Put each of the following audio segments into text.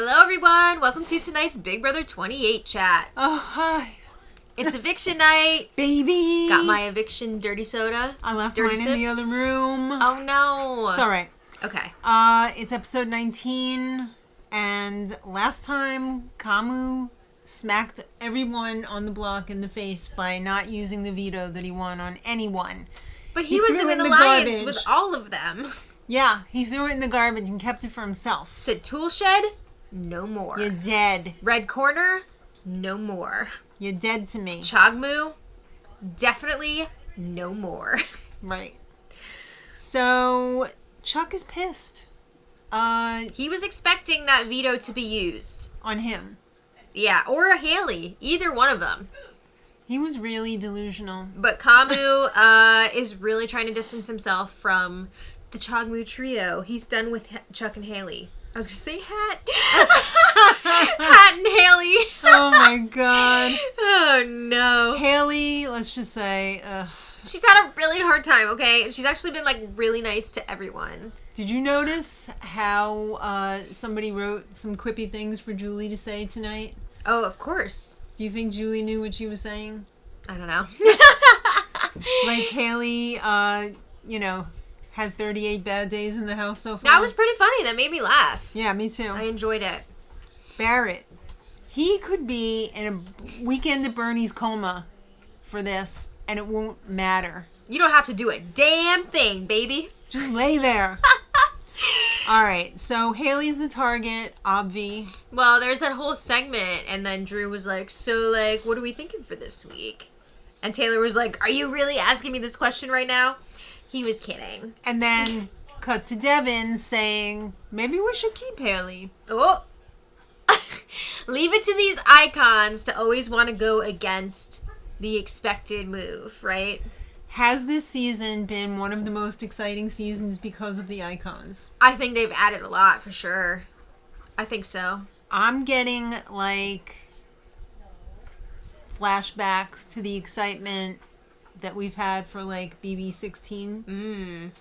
Hello, everyone. Welcome to tonight's Big Brother 28 chat. Oh, hi. It's eviction night. Baby. Got my eviction dirty soda. I left dirty mine sips. in the other room. Oh, no. It's all right. Okay. It's episode 19, and last time, Camus smacked everyone on the block in the face by not using the veto that he won on anyone. But he was in an alliance with all of them. Yeah, he threw it in the garbage and kept it for himself. Said tool shed, no more. You're dead. Red corner, no more. You're dead to me. Chogmu, definitely no more. Right. So, Chuck is pissed. He was expecting that veto to be used. On him. Yeah, or a Haley. Either one of them. He was really delusional. But Camus is really trying to distance himself from the Chogmu trio. He's done with Chuck and Haley. I was going to say Hat. Hat and Haley. Oh, my God. Oh, no. Haley, let's just say... She's had a really hard time, okay? And she's actually been, like, really nice to everyone. Did you notice how somebody wrote some quippy things for Julie to say tonight? Oh, of course. Do you think Julie knew what she was saying? I don't know. Like Haley, had 38 bad days in the house so far. That was pretty funny. That made me laugh. Yeah, me too. I enjoyed it. Barrett. He could be in a weekend at Bernie's coma for this, and it won't matter. You don't have to do a damn thing, baby. Just lay there. All right, so Haley's the target, obvi. Well, there's that whole segment, and then Drew was like, so, like, what are we thinking for this week? And Taylor was like, are you really asking me this question right now? He was kidding. And then cut to Devin saying, maybe we should keep Haley. Oh. Leave it to these icons to always want to go against the expected move, right? Has this season been one of the most exciting seasons because of the icons? I think they've added a lot, for sure. I think so. I'm getting, like, flashbacks to the excitement that we've had for, like, BB16.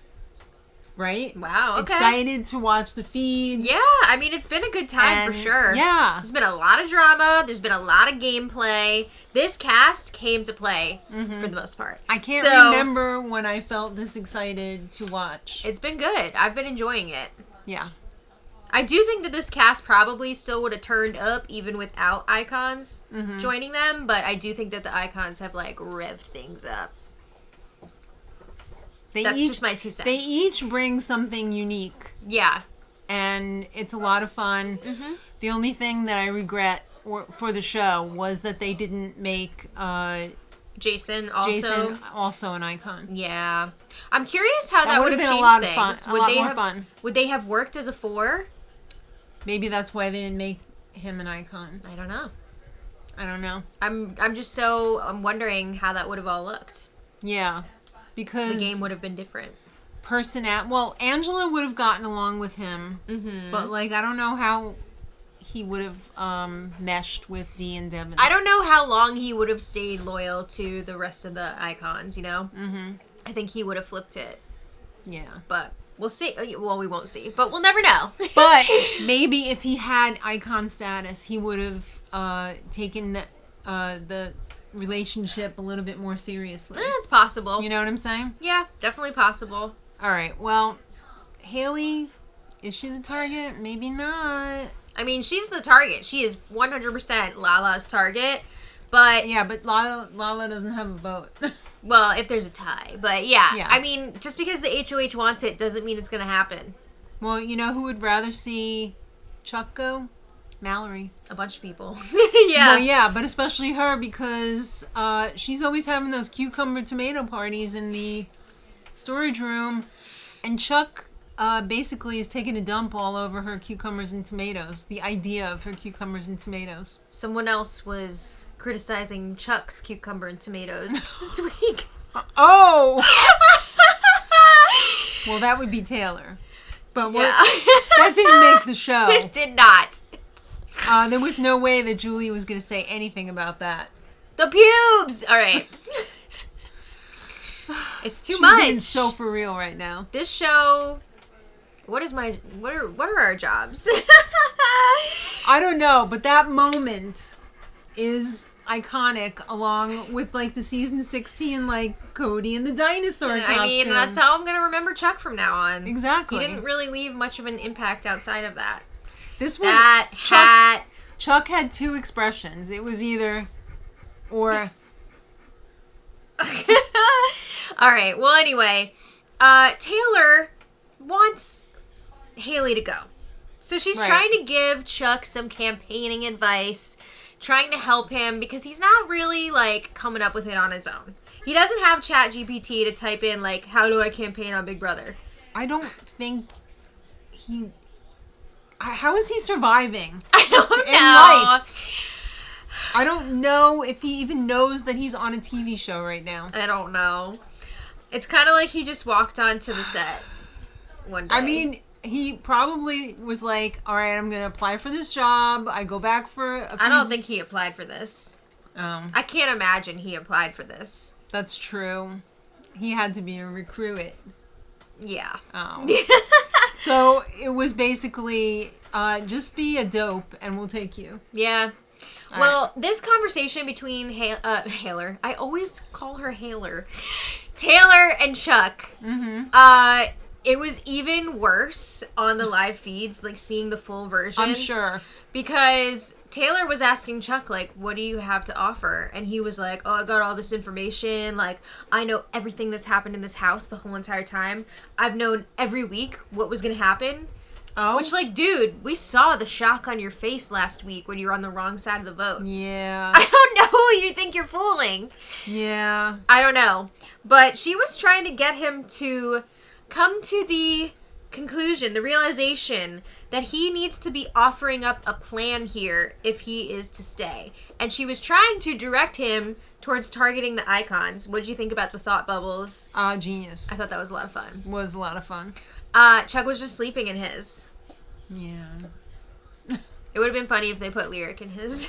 Right? Wow, okay. Excited to watch the feeds. Yeah, I mean, it's been a good time, for sure. Yeah. There's been a lot of drama. There's been a lot of gameplay. This cast came to play, for the most part. I can't remember when I felt this excited to watch. It's been good. I've been enjoying it. Yeah. I do think that this cast probably still would have turned up even without icons joining them, but I do think that the icons have, like, revved things up. That's just my 2 cents. They each bring something unique. Yeah. And it's a lot of fun. The only thing that I regret for the show was that they didn't make Jason also an icon. Yeah. I'm curious how that would have been changed a lot things. Of fun. A lot more fun. Would they have worked as a 4? Maybe that's why they didn't make him an icon. I don't know. I'm wondering how that would have all looked. Yeah. Because the game would have been different. Well, Angela would have gotten along with him, but, like, I don't know how he would have meshed with Dee and Devin. I don't know how long he would have stayed loyal to the rest of the icons, you know? I think he would have flipped it. Yeah. But we'll see. Well, we won't see, but we'll never know. But maybe if he had icon status, he would have taken the relationship a little bit more seriously. It's possible. You know what I'm saying? Yeah, definitely possible. All right. Well, Haley, is she the target? Maybe not. I mean, she's the target. She is 100% Lala's target. But yeah, but Lala doesn't have a vote. Well, if there's a tie. But yeah, I mean, just because the HOH wants it doesn't mean it's going to happen. Well, you know who would rather see Chuck go? Mallory. A bunch of people. Yeah. Well, yeah, but especially her because she's always having those cucumber tomato parties in the storage room, and Chuck basically is taking a dump all over her cucumbers and tomatoes. The idea of her cucumbers and tomatoes. Someone else was criticizing Chuck's cucumber and tomatoes this week. Oh! Well, that would be Taylor. But that didn't make the show. It did not. There was no way that Julie was going to say anything about that. The pubes! All right. It's too much. She's being so for real right now. This show... What are our jobs? I don't know, but that moment is iconic, along with like the season 16, like Cody and the dinosaur costume. I mean, that's how I'm gonna remember Chuck from now on. Exactly. He didn't really leave much of an impact outside of that. This one, that hat. Chuck had two expressions. It was either or. All right. Well, anyway, Taylor wants Haley to go. So she's trying to give Chuck some campaigning advice, trying to help him because he's not really, like, coming up with it on his own. He doesn't have ChatGPT to type in, like, how do I campaign on Big Brother? I don't think he... How is he surviving? I don't know. In life? I don't know if he even knows that he's on a TV show right now. I don't know. It's kind of like he just walked onto the set one day. I mean, he probably was like, all right, I'm going to apply for this job. I go back for a few... I don't think he applied for this. Oh. I can't imagine he applied for this. That's true. He had to be a recruit. Yeah. Oh. So it was basically, just be a dope and we'll take you. Yeah. All Well, this conversation between Haler, I always call her Haler, Taylor and Chuck, it was even worse on the live feeds, like seeing the full version. I'm sure. Because Taylor was asking Chuck, like, what do you have to offer? And he was like, oh, I got all this information. Like, I know everything that's happened in this house the whole entire time. I've known every week what was going to happen. Oh. Which, like, dude, we saw the shock on your face last week when you were on the wrong side of the vote. Yeah. I don't know who you think you're fooling. Yeah. I don't know. But she was trying to get him to come to the conclusion, the realization that he needs to be offering up a plan here if he is to stay. And she was trying to direct him towards targeting the icons. What did you think about the thought bubbles? Genius. I thought that was a lot of fun. Was a lot of fun. Chuck was just sleeping in his. Yeah. It would have been funny if they put Lyric in his.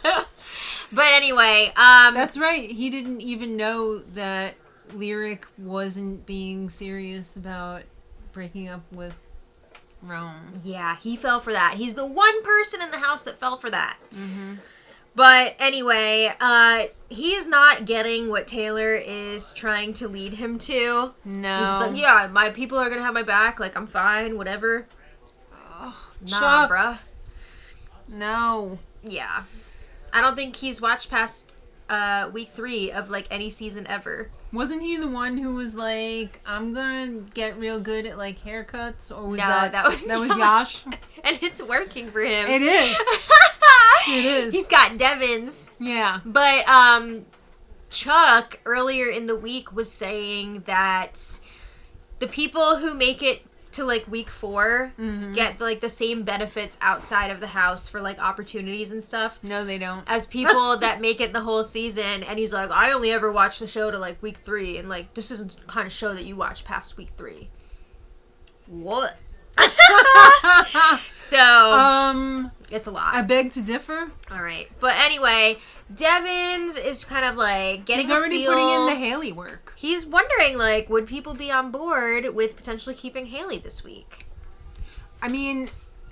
But anyway, That's right. He didn't even know that Lyric wasn't being serious about breaking up with Rome. Yeah, he fell for that. He's the one person in the house that fell for that. Mm-hmm. But anyway, he is not getting what Taylor is trying to lead him to. No. He's just like, yeah, my people are going to have my back. Like, I'm fine, whatever. Oh, Nah, Chuck. bruh. No. Yeah. I don't think he's watched past week 3 of, like, any season ever. Wasn't he the one who was like, I'm gonna get real good at, like, haircuts? Or was No, that was Yash? And it's working for him. It is. It is. He's got Devins. Yeah. But Chuck earlier in the week was saying that the people who make it to like week 4 get like the same benefits outside of the house for like opportunities and stuff No, they don't. as people that make it the whole season. And he's like, I only ever watch the show to like week 3, and like this isn't the kind of show that you watch past week 3. What? So it's a lot. I beg to differ. All right, but anyway, Devins is kind of like getting He's already a feel. putting in the Haley work. He's wondering, like, would people be on board with potentially keeping Haley this week? I mean,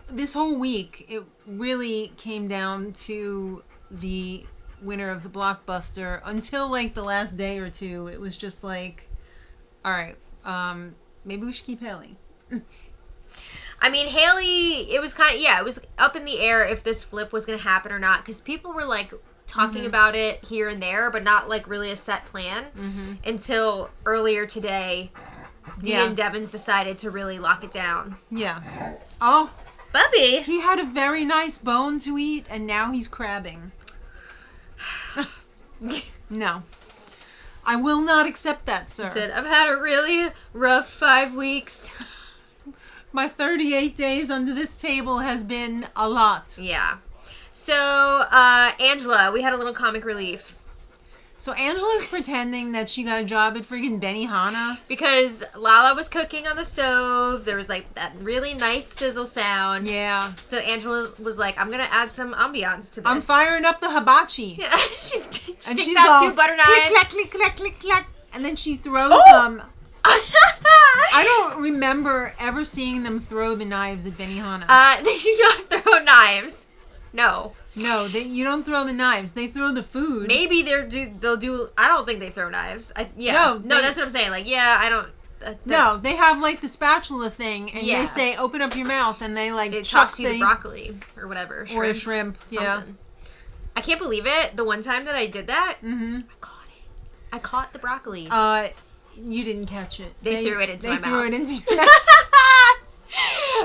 this whole week, it really came down to the winner of the Blockbuster. Until, like, the last day or two, it was just like, all right, maybe we should keep Haley. I mean, Haley, it was kind of, it was up in the air if this flip was going to happen or not, because people were, like, talking about it here and there, but not, like, really a set plan until earlier today. Dee and Devins decided to really lock it down. Yeah. Oh. Bubby. He had a very nice bone to eat, and now he's crabbing. No. I will not accept that, sir. He said, I've had a really rough 5 weeks. My 38 days under this table has been a lot. Yeah. So, Angela, we had a little comic relief. So Angela's pretending that she got a job at friggin' Benihana. Because Lala was cooking on the stove. There was, like, that really nice sizzle sound. Yeah. So Angela was like, I'm going to add some ambiance to this. I'm firing up the hibachi. Yeah, she And takes she's out all, 2 butter click, knives. clack, click, clack, click, clack. And then she throws them. I don't remember ever seeing them throw the knives at Benihana. They do not throw knives. No. No, you don't throw the knives. They throw the food. Maybe they'll do. I don't think they throw knives. No, that's what I'm saying. Like, yeah, I don't. No, they have like the spatula thing, and Yeah. they say open up your mouth, and they like it chuck chucks you the broccoli or whatever, or a shrimp. Yeah. something. I can't believe it. The one time that I did that, Mm-hmm. I caught it. I caught the broccoli. You didn't catch it. They threw it into my They threw mouth. it into your mouth.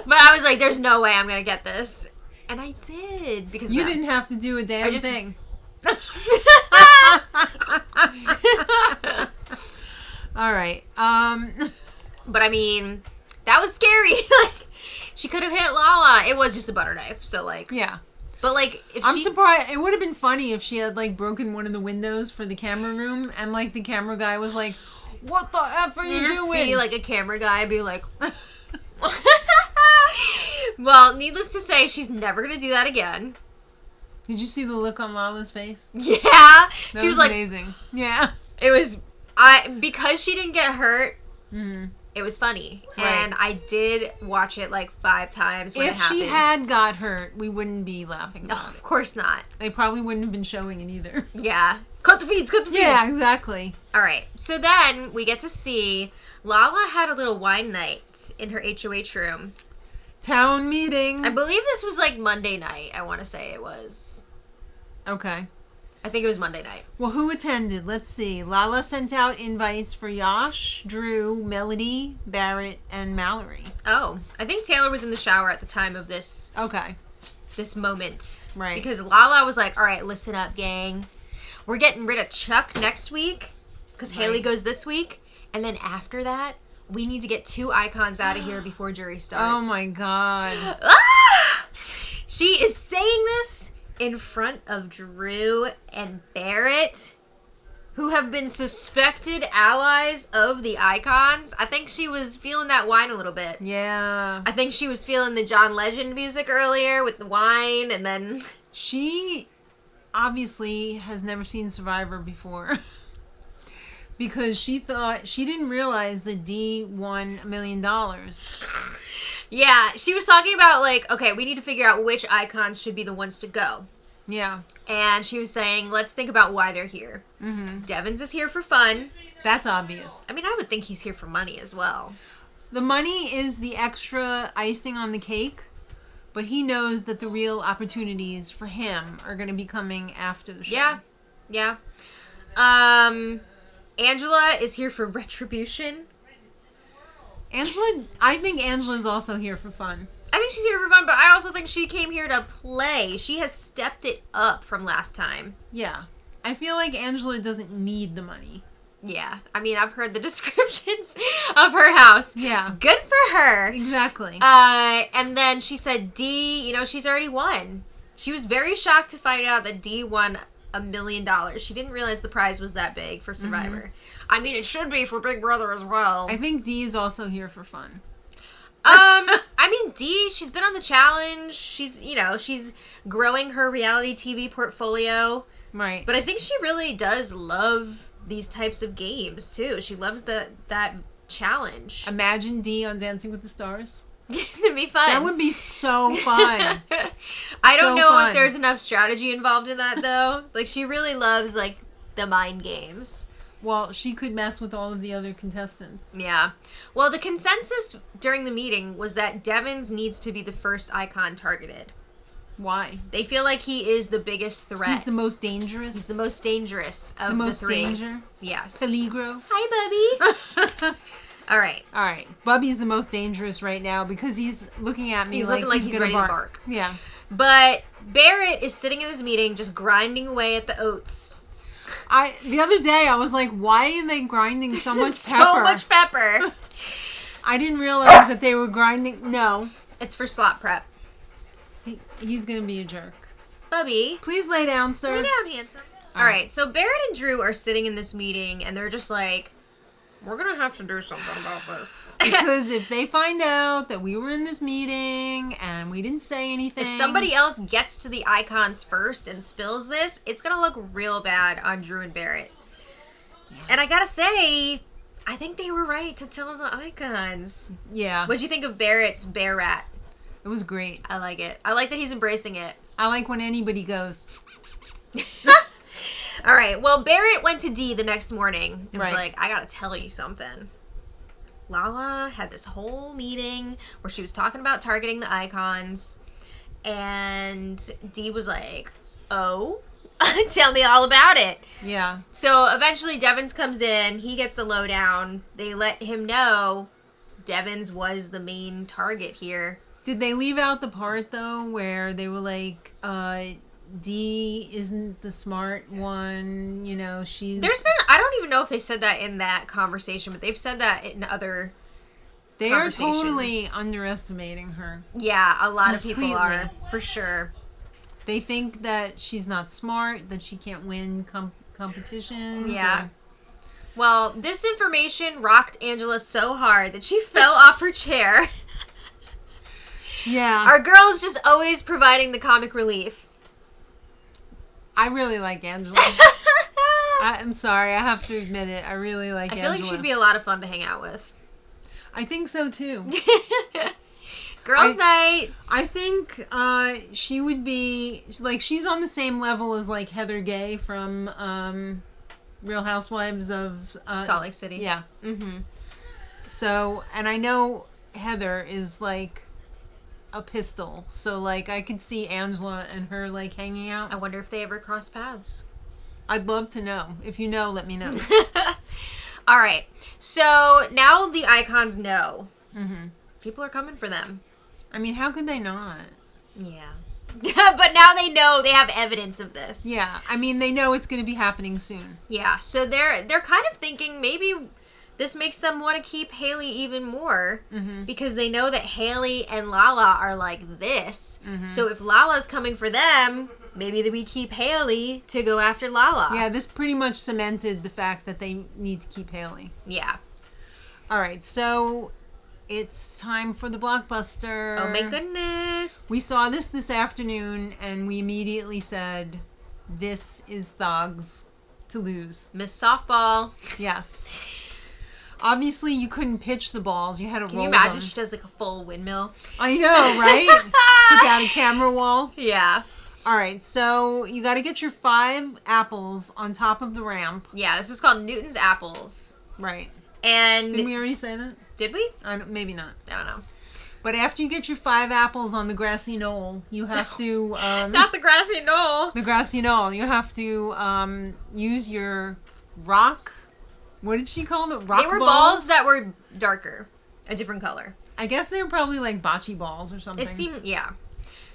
But I was like, "There's no way I'm gonna get this," and I did because You of them. didn't have to do a damn thing. All right. But I mean, that was scary. Like, she could have hit Lala. It was just a butter knife, so like, Yeah. But like, if I'm surprised. It would have been funny if she had like broken one of the windows for the camera room, and like the camera guy was like, "What the f are you just doing?" see like a camera guy be like. Well, needless to say, she's never gonna do that again. Did you see the look on Lala's face? Yeah, That she was like, amazing. Yeah. it was because she didn't get hurt. Mm-hmm. It was funny, Right. and I did watch it like 5 times when it If happened. she had got hurt, we wouldn't be laughing No, about of it. course not. They probably wouldn't have been showing it either. Yeah, cut the feeds, cut the feeds. Yeah, exactly. All right, so then we get to see Lala had a little wine night in her HOH room. Town meeting. I believe this was like Monday night. I want to say it was. Okay. I think it was Monday night. Well, who attended? Let's see. Lala sent out invites for Yash, Drew, Melody, Barrett, and Mallory. Oh, I think Taylor was in the shower at the time of this Okay. moment. Right. Because Lala was like, all right, listen up, gang. We're getting rid of Chuck next week because Haley Right. goes this week. And then after that, we need to get 2 icons out of here before jury starts. Oh my god. Ah! She is saying this in front of Drew and Barrett, who have been suspected allies of the icons. I think she was feeling that wine a little bit. Yeah. I think she was feeling the John Legend music earlier with the wine, and then... She obviously has never seen Survivor before. Because she didn't realize that Dee won $1 million. Yeah, she was talking about, like, okay, we need to figure out which icons should be the ones to go. Yeah. And she was saying, let's think about why they're here. Mm-hmm. Devins is here for fun. That's obvious. I mean, I would think he's here for money as well. The money is the extra icing on the cake, but he knows that the real opportunities for him are going to be coming after the show. Yeah. Angela is here for retribution. I think Angela's also here for fun. I think she's here for fun, but I also think she came here to play. She has stepped it up from last time. Yeah. I feel like Angela doesn't need the money. Yeah. I mean, I've heard the descriptions of her house. Yeah. Good for her. Exactly. And then she said Dee, she's already won. She was very shocked to find out that Dee won $1 million. She didn't realize the prize was that big for Survivor. Mm-hmm. I mean, it should be for Big Brother as well. I think Dee is also here for fun. I mean, Dee, she's been on the challenge. She's growing her reality TV portfolio. Right. But I think she really does love these types of games, too. She loves that challenge. Imagine Dee on Dancing with the Stars. That'd be fun. That would be so fun. I don't know if there's enough strategy involved in that, though. Like, she really loves, like, the mind games. Well, she could mess with all of the other contestants. Yeah. Well, the consensus during the meeting was that Devins needs to be the first icon targeted. Why? They feel like he is the biggest threat. He's the most dangerous. He's the most dangerous of the most three. danger. Yes. Peligro. Hi, Bubby. All right. All right. Bubby's the most dangerous right now because he's looking at me He's like looking like he's gonna ready to bark. Yeah. But Barrett is sitting in this meeting just grinding away at the oats. The other day I was like, why are they grinding so much pepper? So much pepper. I didn't realize that they were grinding. No. It's for slot prep. He's going to be a jerk. Bubby. Please lay down, sir. Lay down, handsome. All right. So Barrett and Drew are sitting in this meeting and they're just like, we're going to have to do something about this. Because if they find out that we were in this meeting and we didn't say anything. If somebody else gets to the icons first and spills this, it's going to look real bad on Drew and Barrett. Yeah. And I got to say, I think they were right to tell the icons. Yeah. What'd you think of Barrett's bear rat? It was great. I like it. I like that he's embracing it. I like when anybody goes. All right. Well, Barrett went to Dee the next morning and was Right. like, I got to tell you something. Lala had this whole meeting where she was talking about targeting the icons. And Dee was like, oh, tell me all about it. Yeah. So eventually Devins comes in. He gets the lowdown. They let him know Devins was the main target here. Did they leave out the part, though, where they were like, Dee isn't the smart one, you know, she's... I don't even know if they said that in that conversation, but they've said that in other They are conversations. totally underestimating her. Yeah, a lot of people Completely. are, for sure. They think that she's not smart, that she can't win competitions. Yeah. or- Well, this information rocked Angela so hard that she fell off her chair. Yeah. Our girl is just always providing the comic relief. I really like Angela. I'm sorry, I have to admit it. I really like I feel Angela. like she'd be a lot of fun to hang out with. I think so, too. Girls' night. I think she would be... Like, she's on the same level as, like, Heather Gay from Real Housewives of... Salt Lake City. Yeah. Mm-hmm. So, and I know Heather is, like, a pistol. So, like, I could see Angela and her, like, hanging out. I wonder if they ever cross paths. I'd love to know. If you know, let me know. All right. So now the icons know. Mm-hmm. People are coming for them. I mean, how could they not? Yeah. But now they know, they have evidence of this. Yeah. I mean, they know it's going to be happening soon. Yeah. So they're kind of thinking maybe this makes them want to keep Haley even more Mm-hmm. because they know that Haley and Lala are like this. Mm-hmm. So if Lala's coming for them, maybe we keep Haley to go after Lala. Yeah, this pretty much cemented the fact that they need to keep Haley. Yeah. All right, so it's time for the Blockbuster. Oh my goodness. We saw this afternoon, and we immediately said, this is Thog's to lose. Miss Softball. Yes. Obviously, you couldn't pitch the balls. You had to Can roll you imagine them. she does like a full windmill? I know, right? Took out a camera wall. Yeah. All right, so you got to get your 5 apples on top of the ramp. Yeah, this was called Newton's Apples. Right. And Didn't we already say that? did we? Maybe not. I don't know. But after you get your 5 apples on the grassy knoll, you have to... Not the grassy knoll. the grassy knoll. You have to use your rock... What did she call them? Rock They were balls that were darker, a different color. I guess they were probably like bocce balls or something. It seemed, yeah.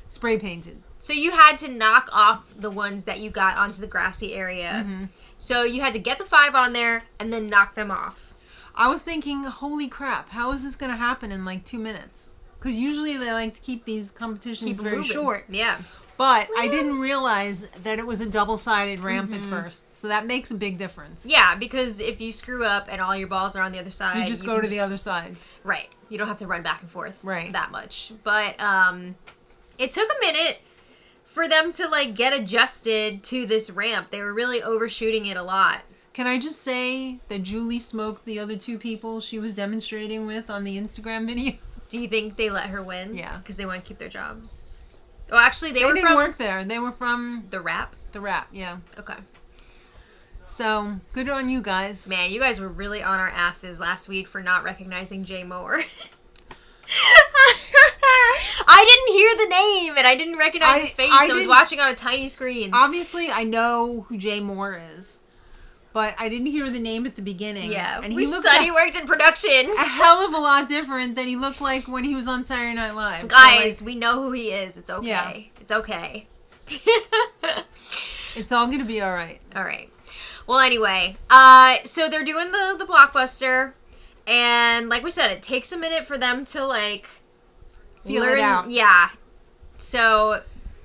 Spray painted. So you had to knock off the ones that you got onto the grassy area. Mm-hmm. So you had to get the 5 on there and then knock them off. I was thinking, holy crap, how is this going to happen in like 2 minutes? Because usually they like to keep these competitions Keep very moving. short. Yeah. But I didn't realize that it was a double-sided ramp at first. So that makes a big difference. Yeah, because if you screw up and all your balls are on the other side, You just go to the other side. Right. You don't have to run back and forth Right. that much. But it took a minute for them to like get adjusted to this ramp. They were really overshooting it a lot. Can I just say that Julie smoked the other 2 people she was demonstrating with on the Instagram video? Do you think they let her win? Yeah. Because they want to keep their jobs. Oh, actually, they were didn't from work there. They were from the rap. the rap, yeah. Okay. So, good on you guys. Man, you guys were really on our asses last week for not recognizing Jay Moore. I didn't hear the name and I didn't recognize his face. I was didn't- watching on a tiny screen. Obviously, I know who Jay Moore is, but I didn't hear the name at the beginning. Yeah, and we he looked study worked in production. a hell of a lot different than he looked like when he was on Saturday Night Live. Guys, So, we know who he is. It's okay. Yeah. It's okay. it's all gonna be all right. All right. Well, anyway, so they're doing the Blockbuster, and like we said, it takes a minute for them to like Feel it out. Yeah. So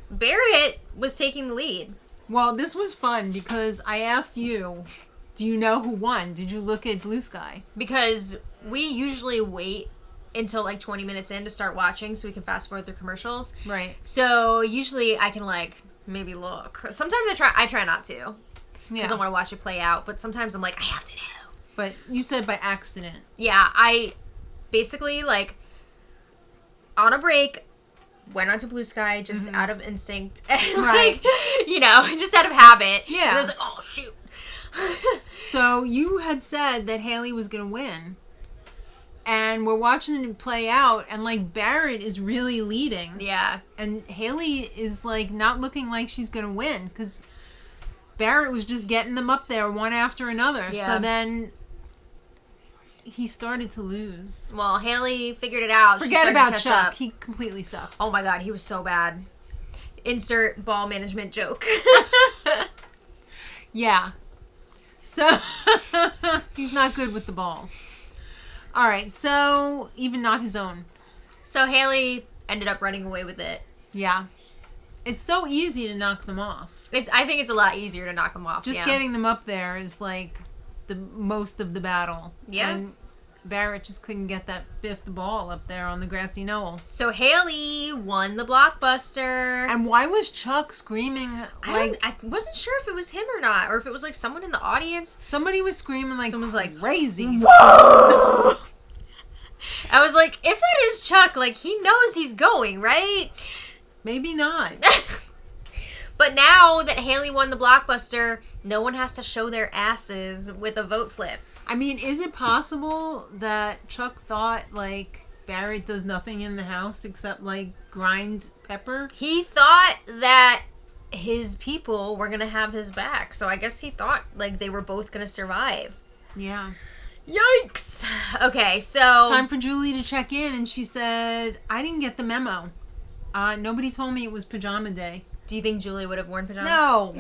Barrett was taking the lead. Well, this was fun because I asked you, do you know who won? Did you look at Blue Sky? Because we usually wait until like 20 minutes in to start watching so we can fast forward through commercials. Right. So usually I can like maybe look. Sometimes I try not to because I want to watch it play out. But sometimes I'm like, I have to know. But you said by accident. Yeah, I basically like on a break went onto Blue Sky just out of instinct. And, Right. just out of habit. Yeah. And I was like, oh, shoot. So you had said that Haley was going to win. And we're watching it play out, and, like, Barrett is really leading. Yeah. And Haley is, like, not looking like she's going to win, because Barrett was just getting them up there one after another. Yeah. So then he started to lose. Well, Haley figured it out. Forget She started about to catch Chuck. up. He completely sucked. Oh, my God. He was so bad. Insert ball management joke. Yeah. So he's not good with the balls. All right, so even not his own. So Haley ended up running away with it. Yeah. It's so easy to knock them off. I think it's a lot easier to knock them off. Just getting them up there is like the most of the battle. Yeah. And Barrett just couldn't get that fifth ball up there on the grassy knoll. So Haley won the Blockbuster. And why was Chuck screaming like... I wasn't sure if it was him or not, or if it was like someone in the audience. Somebody was screaming like Someone's like, crazy. Whoa! I was like, if that is Chuck, like, he knows he's going, right? Maybe not. But now that Haley won the Blockbuster, no one has to show their asses with a vote flip. I mean, is it possible that Chuck thought, like, Barrett does nothing in the house except, like, grind pepper? He thought that his people were going to have his back. So I guess he thought, like, they were both going to survive. Yeah. Yikes! Okay, so... Time for Julie to check in, and she said, I didn't get the memo. Nobody told me it was pajama day. Do you think Julie would have worn pajamas? No.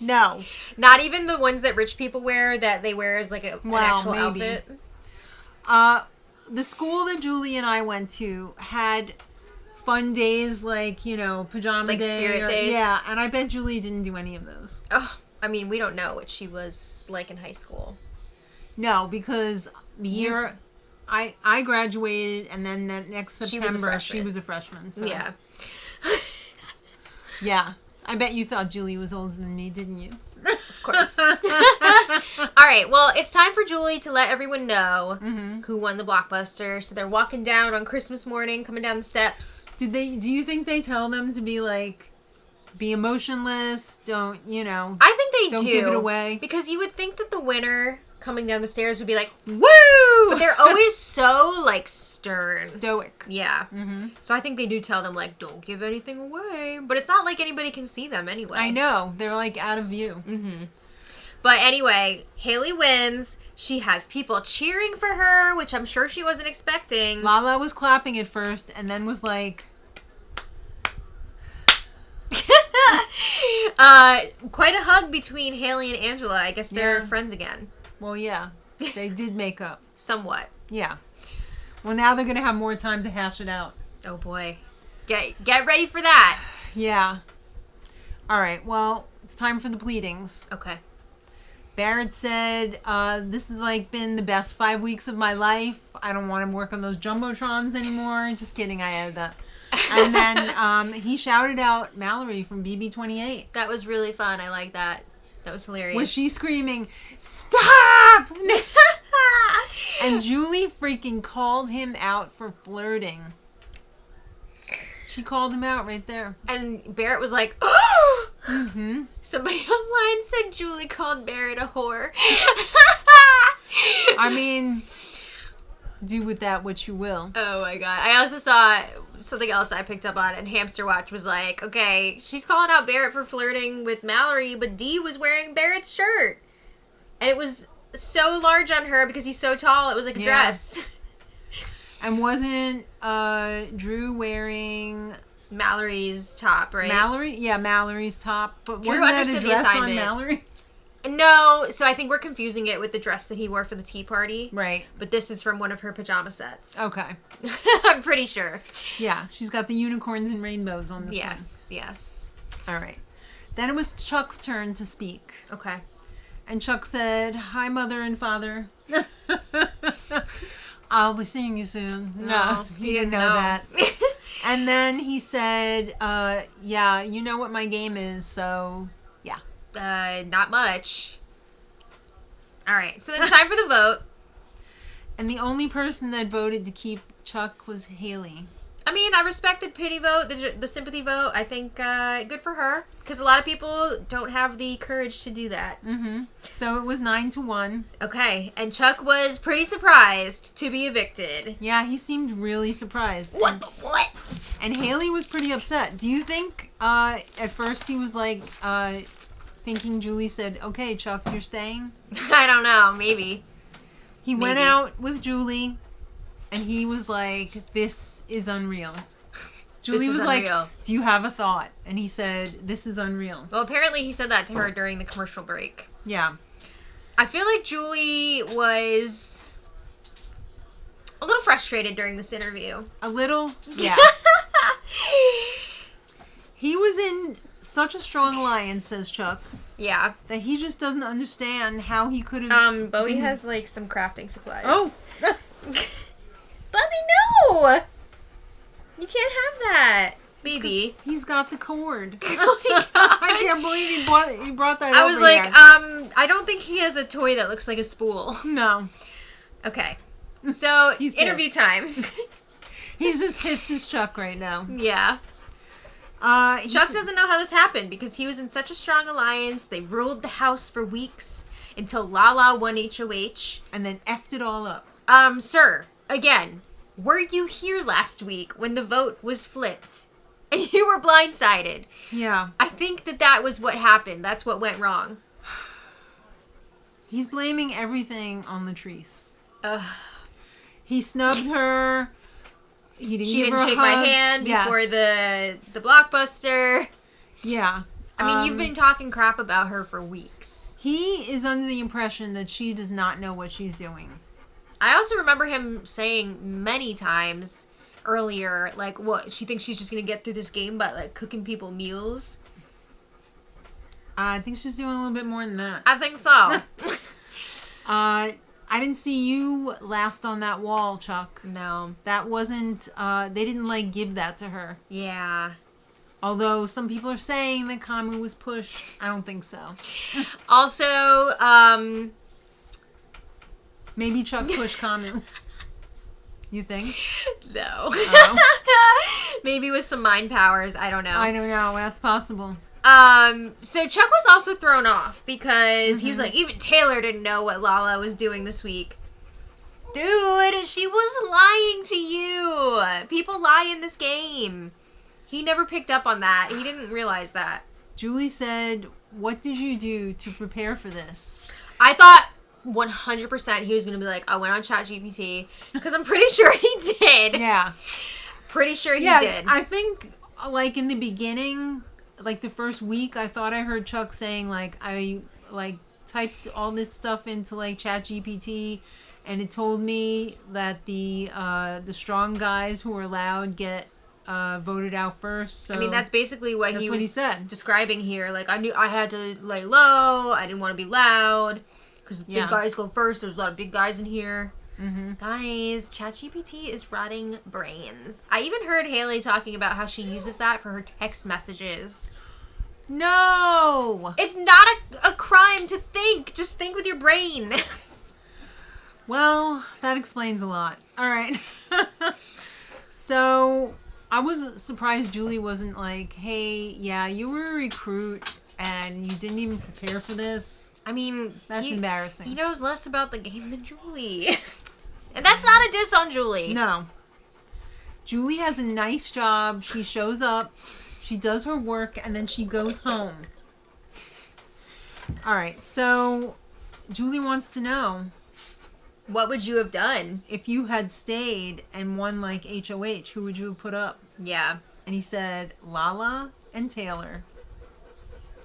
No. Not even the ones that rich people wear that they wear as like an actual outfit? The school that Julie and I went to had fun days like, pajama Like day. spirit days? Yeah, and I bet Julie didn't do any of those. Oh, I mean, we don't know what she was like in high school. No, because the year I graduated, and then that next September she was a freshman. So. Yeah. Yeah. I bet you thought Julie was older than me, didn't you? Of course. All right. Well, it's time for Julie to let everyone know who won the Blockbuster. So they're walking down on Christmas morning, coming down the steps. Do you think they tell them to be like, be emotionless? Don't, I think they don't give it away. Because you would think that the winner coming down the stairs would be like, woo! But they're always so, like, stern. Stoic. Yeah. Mm-hmm. So I think they do tell them, like, don't give anything away. But it's not like anybody can see them anyway. I know. They're, like, out of view. Mm-hmm. But anyway, Haley wins. She has people cheering for her, which I'm sure she wasn't expecting. Lala was clapping at first and then was like... Quite a hug between Haley and Angela. I guess they're friends again. Well, yeah. They did make up. Somewhat. Yeah. Well, now they're going to have more time to hash it out. Oh, boy. Get ready for that. Yeah. All right. Well, it's time for the pleadings. Okay. Barrett said, this has, like, been the best 5 weeks of my life. I don't want to work on those Jumbotrons anymore. Just kidding. I added that. And then he shouted out Mallory from BB-28. That was really fun. I like that. That was hilarious. Was she screaming, stop! And Julie freaking called him out for flirting. She called him out right there. And Barrett was like, oh! Mm-hmm. Somebody online said Julie called Barrett a whore. I mean, do with that what you will. Oh my god. I also saw something else I picked up on, and Hamster Watch was like, okay, she's calling out Barrett for flirting with Mallory, but Dee was wearing Barrett's shirt. And it was so large on her because he's so tall, it was like a dress. And wasn't Drew wearing... Mallory's top, right? Mallory? Yeah, Mallory's top. But Drew wasn't that a understood the dress on assignment. Mallory? No, so I think we're confusing it with the dress that he wore for the tea party. Right. But this is from one of her pajama sets. Okay. I'm pretty sure. Yeah, she's got the unicorns and rainbows on this one. Yes. All right. Then it was Chuck's turn to speak. Okay. And Chuck said, hi, Mother and Father. I'll be seeing you soon. No, he didn't know that. And then he said, yeah, you know what my game is, so yeah. Not much. All right, so then it's time for the vote. And the only person that voted to keep Chuck was Haley. I mean, I respected pity vote, the sympathy vote. I think good for her. Because a lot of people don't have the courage to do that. Mm-hmm. So it was 9-1. Okay, and Chuck was pretty surprised to be evicted. Yeah, he seemed really surprised. What the what? And Haley was pretty upset. Do you think at first he was like thinking Julie said, okay, Chuck, you're staying? I don't know, maybe. He went out with Julie, and he was like, this is unreal. Julie was like, do you have a thought? And he said, this is unreal. Well, apparently he said that to her during the commercial break. Yeah. I feel like Julie was a little frustrated during this interview. A little? Yeah. He was in such a strong alliance, says Chuck. Yeah. That he just doesn't understand how he could have... Bowie has, like, some crafting supplies. Oh! Bobby, no! You can't have that, baby. He's got the cord. Oh my god. I can't believe he brought that I over was like, here. I don't think he has a toy that looks like a spool. No. Okay. So, He's interview pissed. time. He's as pissed as Chuck right now. Yeah. Chuck doesn't know how this happened because he was in such a strong alliance. They ruled the house for weeks until Lala won HOH. And then effed it all up. Sir, again, were you here last week when the vote was flipped? And you were blindsided. Yeah. I think that was what happened. That's what went wrong. He's blaming everything on Latrice. Ugh. He snubbed her. She didn't shake my hand before the Blockbuster. Yeah. I mean, you've been talking crap about her for weeks. He is under the impression that she does not know what she's doing. I also remember him saying many times earlier, like, what, she thinks she's just going to get through this game by, like, cooking people meals? I think she's doing a little bit more than that. I think so. I didn't see you last on that wall, Chuck. No. That wasn't, they didn't, like, give that to her. Yeah. Although some people are saying that Kamu was pushed. I don't think so. Also, maybe Chuck pushed Kamu. You think? No. Oh. Maybe with some mind powers. I don't know. I don't know. That's possible. So Chuck was also thrown off because he was like, even Taylor didn't know what Lala was doing this week. Dude, she was lying to you. People lie in this game. He never picked up on that. He didn't realize that. Julie said, what did you do to prepare for this? I thought 100% he was going to be like, I went on ChatGPT, because I'm pretty sure he did. Yeah. Pretty sure he did. I think, like, in the beginning, like, the first week, I thought I heard Chuck saying, like, I, like, typed all this stuff into, like, ChatGPT, and it told me that the strong guys who are loud get voted out first. So I mean, that's basically what that's he what was he said. describing here. Like, I knew I had to lay low. I didn't want to be loud because the big guys go first. There's a lot of big guys in here. Mm-hmm. Guys, ChatGPT is rotting brains. I even heard Haley talking about how she uses that for her text messages. No! It's not a crime to think. Just think with your brain. Well, that explains a lot. All right. So, I was surprised Julie wasn't like, hey, yeah, you were a recruit and you didn't even prepare for this. I mean, that's embarrassing. He knows less about the game than Julie. And that's not a diss on Julie. No. Julie has a nice job. She shows up. She does her work, and then she goes home. All right, so Julie wants to know. What would you have done? If you had stayed and won, like, HOH, who would you have put up? Yeah. And he said, Lala and Taylor.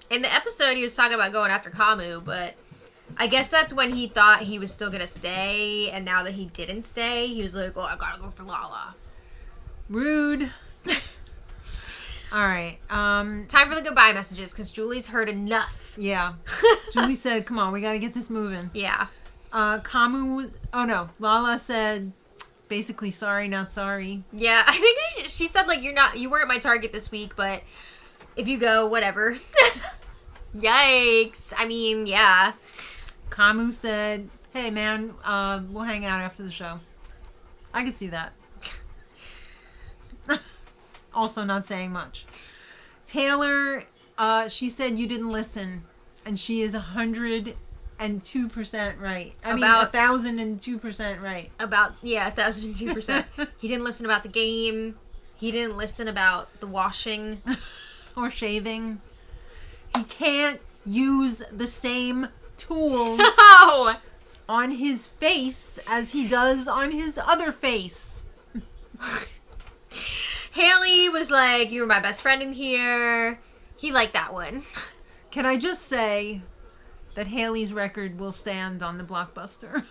In the episode, he was talking about going after Kamu, but I guess that's when he thought he was still going to stay, and now that he didn't stay, he was like, oh, I gotta go for Lala. Rude. All right. Time for the goodbye messages, because Julie's heard enough. Yeah. Julie said, come on, we gotta get this moving. Yeah. Kamu was, oh no, Lala said, basically, sorry, not sorry. Yeah, I think she said, like, you weren't my target this week, but if you go, whatever. Yikes. I mean, yeah. Kamu said, hey, man, we'll hang out after the show. I can see that. Also not saying much. Taylor, she said you didn't listen, and she is 102% right. I mean, 1,002% right. 1,002%. He didn't listen about the game. He didn't listen about the washing. Or shaving. He can't use the same tools No! on his face as he does on his other face. Haley was like, you were my best friend in here. He liked that one. Can I just say that Haley's record will stand on the Blockbuster?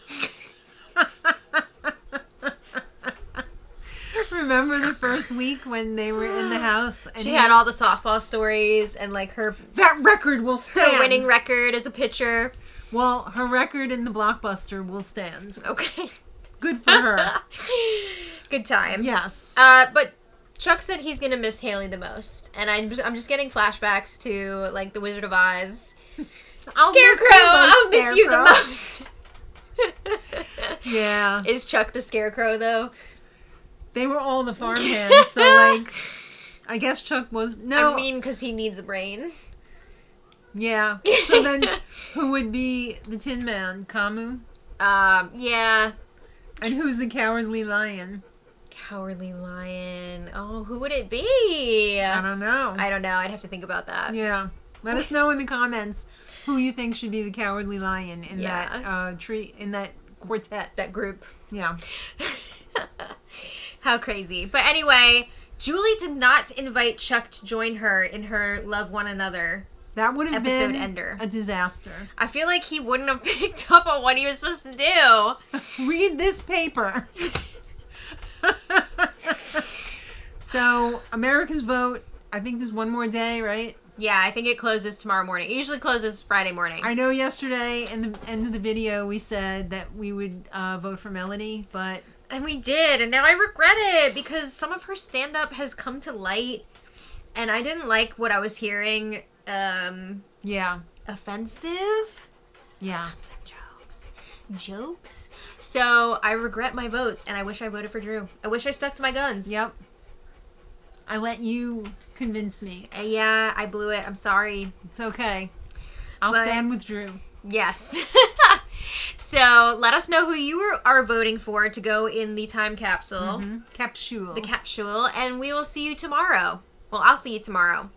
Remember the first week when they were in the house? And She had all the softball stories and like her That record will stand. her winning record as a pitcher. Well, her record in the Blockbuster will stand. Okay. Good for her. Good times. Yes. But Chuck said he's gonna miss Haley the most, and I'm just getting flashbacks to like the Wizard of Oz. I'll miss you the most. Yeah. Is Chuck the Scarecrow though? They were all the farmhands, so like, I guess Chuck was I mean, because he needs a brain. Yeah. So then, who would be the Tin Man? Camus? Yeah. And who's the Cowardly Lion? Cowardly Lion. Oh, who would it be? I don't know. I'd have to think about that. Yeah. Let us know in the comments who you think should be the Cowardly Lion in Yeah. in that quartet. That group. Yeah. How crazy. But anyway, Julie did not invite Chuck to join her in her Love One Another That would have episode been ender. a disaster. I feel like he wouldn't have picked up on what he was supposed to do. Read this paper. So, America's vote, I think there's one more day, right? Yeah, I think it closes tomorrow morning. It usually closes Friday morning. I know yesterday in the end of the video we said that we would vote for Melody, but... And we did, and now I regret it because some of her stand-up has come to light, and I didn't like what I was hearing. Yeah. Offensive? Yeah. Jokes. So I regret my votes, and I wish I voted for Drew. I wish I stuck to my guns. Yep. I let you convince me. Yeah, I blew it. I'm sorry. It's okay. I'll But- stand with Drew. Yes. So let us know who you are voting for to go in the time capsule. Mm-hmm. Capsule. The capsule, and we will see you tomorrow. Well, I'll see you tomorrow.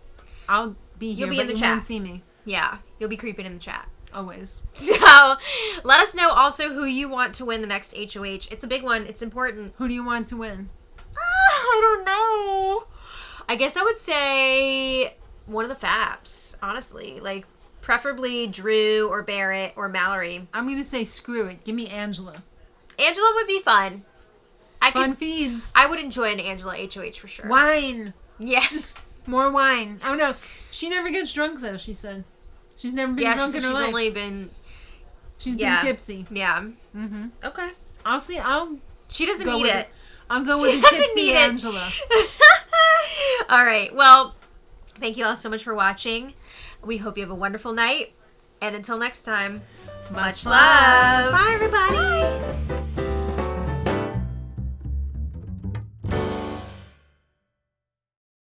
I'll be here, You'll be but in the you chat. won't see me. Yeah, you'll be creeping in the chat. Always. So let us know also who you want to win the next HOH. It's a big one. It's important. Who do you want to win? I don't know. I guess I would say one of the Faps, honestly. Like, preferably Drew or Barrett or Mallory. I'm going to say screw it. Give me Angela. Angela would be fun. Fun feeds. I would enjoy an Angela HOH for sure. Wine. Yeah. More wine. Oh, no. She never gets drunk, though, she said. She's never been Yeah, drunk she's in her life. only been... She's yeah. been tipsy. Yeah. Mm-hmm. Okay. I'll see. I'll She doesn't go need with it. I'll go She with the doesn't tipsy need it. Angela. All right. Well, thank you all so much for watching. We hope you have a wonderful night. And until next time, much love. Bye, everybody. Bye.